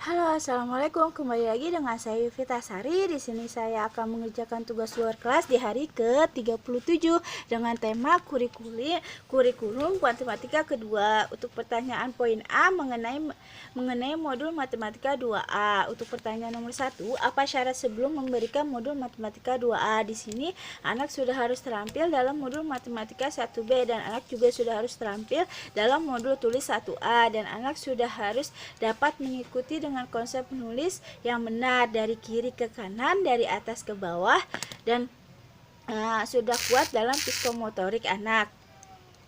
Halo, assalamualaikum. Kembali lagi dengan saya Vita Sari. Di sini saya akan mengerjakan tugas luar kelas di hari ke-37 dengan tema kurikulum matematika kedua. Untuk pertanyaan poin A mengenai modul matematika 2A. Untuk pertanyaan nomor 1, apa syarat sebelum memberikan modul matematika 2A? Di sini anak sudah harus terampil dalam modul matematika 1B dan anak juga sudah harus terampil dalam modul tulis 1A dan anak sudah harus dapat mengikuti dengan konsep menulis yang benar dari kiri ke kanan, dari atas ke bawah, dan sudah kuat dalam psikomotorik anak.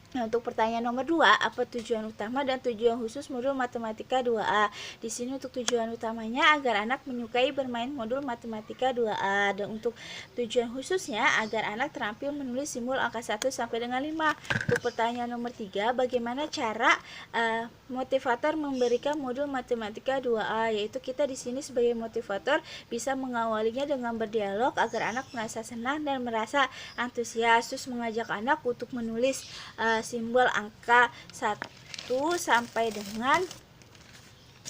Nah, untuk pertanyaan nomor 2, apa tujuan utama dan tujuan khusus modul matematika 2A? Di sini untuk tujuan utamanya agar anak menyukai bermain modul matematika 2A, dan untuk tujuan khususnya agar anak terampil menulis simbol angka 1 sampai dengan 5. Untuk pertanyaan nomor 3, bagaimana cara motivator memberikan modul matematika 2A? Yaitu kita di sini sebagai motivator bisa mengawalinya dengan berdialog agar anak merasa senang dan merasa antusias, terus mengajak anak untuk menulis simbol angka 1 sampai dengan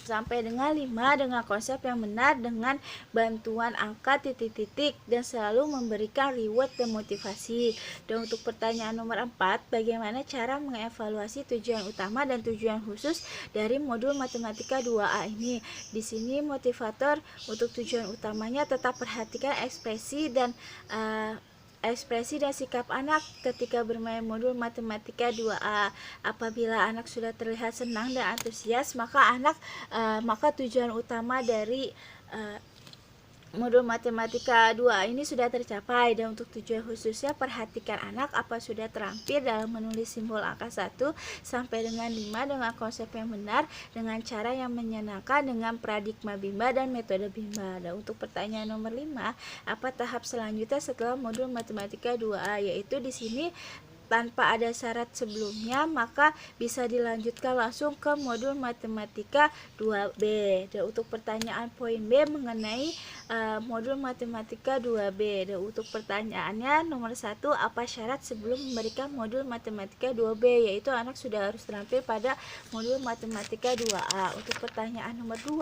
5 dengan konsep yang benar dengan bantuan angka titik-titik dan selalu memberikan reward dan motivasi. Dan untuk pertanyaan nomor 4, bagaimana cara mengevaluasi tujuan utama dan tujuan khusus dari modul matematika 2A ini? Di sini motivator untuk tujuan utamanya tetap perhatikan ekspresi dan sikap anak ketika bermain modul matematika 2A. Apabila anak sudah terlihat senang dan antusias, maka tujuan utama dari modul matematika 2 ini sudah tercapai. Dan untuk tujuan khususnya, perhatikan anak apa sudah terampil dalam menulis simbol angka 1 sampai dengan 5 dengan konsep yang benar, dengan cara yang menyenangkan, dengan paradigma Bimba dan metode Bimba. Dan untuk pertanyaan nomor 5, apa tahap selanjutnya setelah modul matematika 2A? Yaitu di sini tanpa ada syarat sebelumnya, maka bisa dilanjutkan langsung ke modul matematika 2B. Dan untuk pertanyaan poin B mengenai modul matematika 2B. Dan untuk pertanyaannya nomor 1, apa syarat sebelum memberikan modul matematika 2B? Yaitu anak sudah harus terampil pada modul matematika 2A. Untuk pertanyaan nomor 2,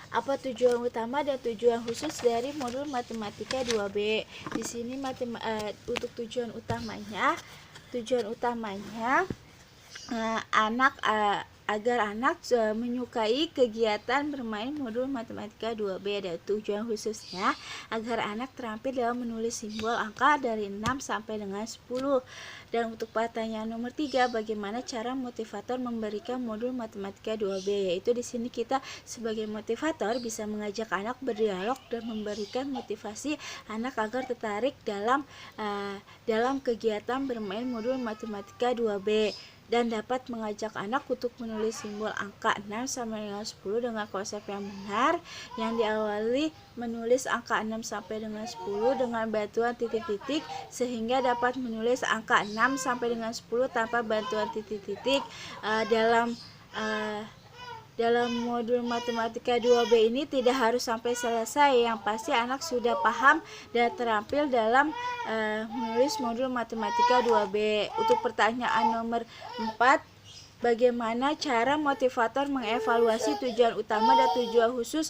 apa tujuan utama dan tujuan khusus dari modul matematika 2B? Di sini untuk tujuan utamanya agar anak menyukai kegiatan bermain modul matematika 2B. Dan tujuan khususnya agar anak terampil dalam menulis simbol angka dari 6 sampai dengan 10. Dan untuk pertanyaan nomor 3, bagaimana cara motivator memberikan modul matematika 2B? Yaitu di sini kita sebagai motivator bisa mengajak anak berdialog dan memberikan motivasi anak agar tertarik dalam kegiatan bermain modul matematika 2B, dan dapat mengajak anak untuk menulis simbol angka 6 sampai dengan 10 dengan konsep yang benar, yang diawali menulis angka 6 sampai dengan 10 dengan bantuan titik-titik, sehingga dapat menulis angka 6 sampai dengan 10 tanpa bantuan titik-titik. Dalam modul matematika 2B ini tidak harus sampai selesai, yang pasti anak sudah paham dan terampil dalam menulis modul matematika 2B. Untuk pertanyaan nomor 4, bagaimana cara motivator mengevaluasi tujuan utama dan tujuan khusus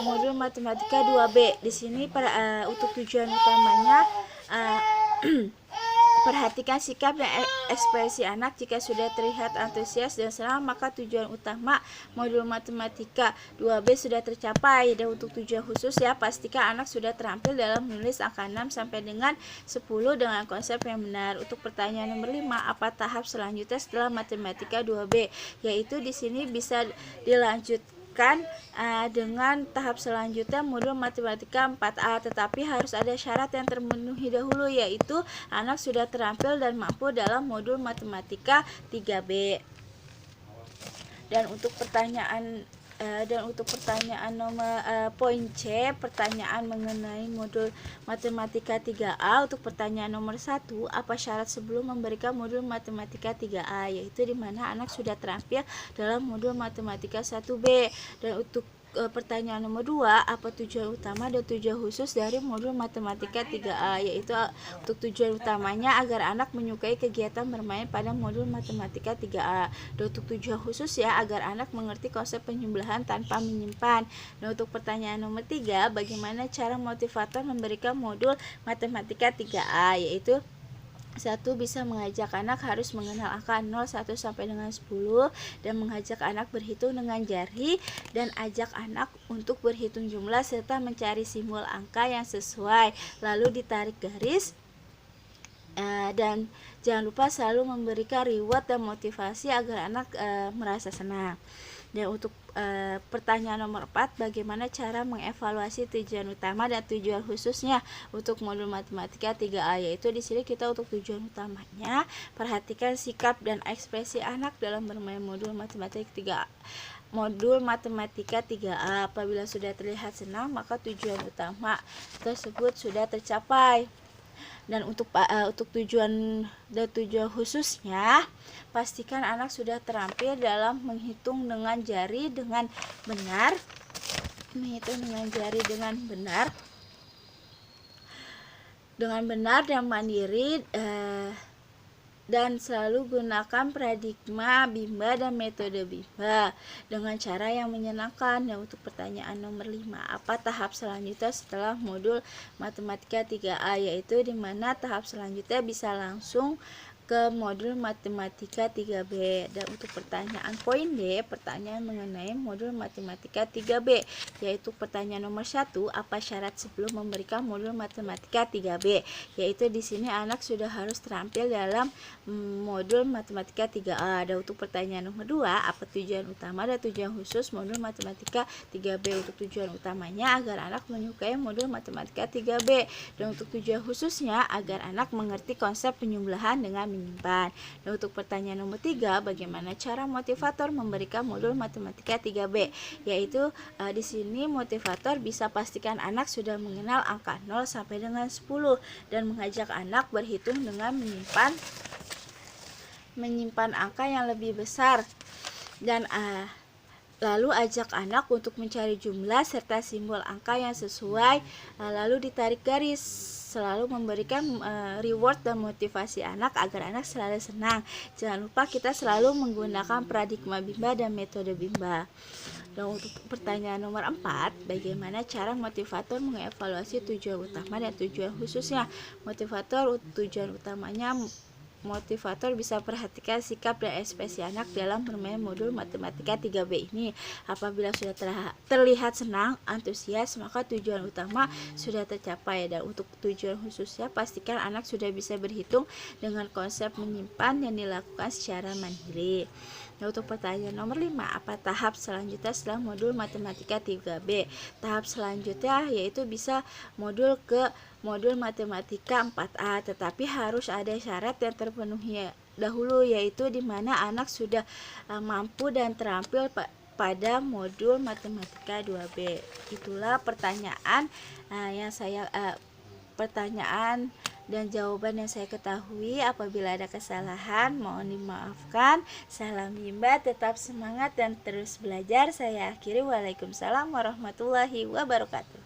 modul matematika 2B? Di sini untuk tujuan utamanya perhatikan sikap dan ekspresi anak. Jika sudah terlihat antusias dan senang, maka tujuan utama modul matematika 2B sudah tercapai. Dan untuk tujuan khusus pastikan anak sudah terampil dalam menulis angka 6 sampai dengan 10 dengan konsep yang benar. Untuk pertanyaan nomor 5, apa tahap selanjutnya setelah matematika 2B? Yaitu di sini bisa dilanjutkan dengan tahap selanjutnya modul matematika 4A, tetapi harus ada syarat yang terpenuhi dahulu, yaitu anak sudah terampil dan mampu dalam modul matematika 3B. Dan untuk pertanyaan nomor poin C, pertanyaan mengenai modul matematika 3A. Untuk pertanyaan nomor 1, apa syarat sebelum memberikan modul matematika 3A? Yaitu di mana anak sudah terampil dalam modul matematika 1B. Dan untuk pertanyaan nomor 2, apa tujuan utama dan tujuan khusus dari modul matematika 3A? Yaitu untuk tujuan utamanya agar anak menyukai kegiatan bermain pada modul matematika 3A. Dan untuk tujuan khusus ya, agar anak mengerti konsep penjumlahan tanpa menyimpan. Dan untuk pertanyaan nomor 3, bagaimana cara motivator memberikan modul matematika 3A? Yaitu 1. Bisa mengajak anak harus mengenal angka 0, 1 sampai dengan 10 dan mengajak anak berhitung dengan jari, dan ajak anak untuk berhitung jumlah serta mencari simbol angka yang sesuai, lalu ditarik garis. Dan jangan lupa selalu memberikan reward dan motivasi agar anak merasa senang. Dan untuk pertanyaan nomor 4, bagaimana cara mengevaluasi tujuan utama dan tujuan khususnya untuk modul matematika 3A? Yaitu di sini kita untuk tujuan utamanya, perhatikan sikap dan ekspresi anak dalam bermain modul matematika 3A. Apabila sudah terlihat senang, maka tujuan utama tersebut sudah tercapai. Dan untuk tujuan khususnya, pastikan anak sudah terampil dalam menghitung dengan jari dengan benar, dan mandiri, dan selalu gunakan paradigma Bimba dan metode Bimba dengan cara yang menyenangkan. Dan untuk pertanyaan nomor 5, apa tahap selanjutnya setelah modul matematika 3A? Yaitu di mana tahap selanjutnya bisa langsung ke modul matematika 3B. Dan untuk pertanyaan poin D, pertanyaan mengenai modul matematika 3B, yaitu pertanyaan nomor 1, apa syarat sebelum memberikan modul matematika 3B? Yaitu di sini anak sudah harus terampil dalam modul matematika 3A. Dan untuk pertanyaan nomor 2, apa tujuan utama dan tujuan khusus modul matematika 3B? Untuk tujuan utamanya agar anak menyukai modul matematika 3B, dan untuk tujuan khususnya agar anak mengerti konsep penyembelahan dengan menyimpan. Dan untuk pertanyaan nomor 3, bagaimana cara motivator memberikan modul matematika 3B? Yaitu di sini motivator bisa pastikan anak sudah mengenal angka 0 sampai dengan 10 dan mengajak anak berhitung dengan menyimpan angka yang lebih besar, dan lalu ajak anak untuk mencari jumlah serta simbol angka yang sesuai, lalu ditarik garis. Selalu memberikan reward dan motivasi anak agar anak selalu senang. Jangan lupa kita selalu menggunakan paradigma Bimba dan metode Bimba. Dan untuk pertanyaan nomor 4, bagaimana cara motivator mengevaluasi tujuan utama dan tujuan khususnya? Tujuan utamanya, motivator bisa perhatikan sikap dan ekspresi anak dalam bermain modul matematika 3B ini. Apabila sudah terlihat senang, antusias, maka tujuan utama sudah tercapai. Dan untuk tujuan khususnya, pastikan anak sudah bisa berhitung dengan konsep menyimpan yang dilakukan secara mandiri. Nah, untuk pertanyaan nomor 5, apa tahap selanjutnya setelah modul matematika 3B? Tahap selanjutnya yaitu bisa modul matematika 4A, tetapi harus ada syarat yang terpenuhi dahulu, yaitu di mana anak sudah mampu dan terampil pada modul matematika 2B. Itulah pertanyaan pertanyaan dan jawaban yang saya ketahui. Apabila ada kesalahan, mohon dimaafkan. Salam Bimba, tetap semangat dan terus belajar. Saya akhiri, waalaikumsalam warahmatullahi wabarakatuh.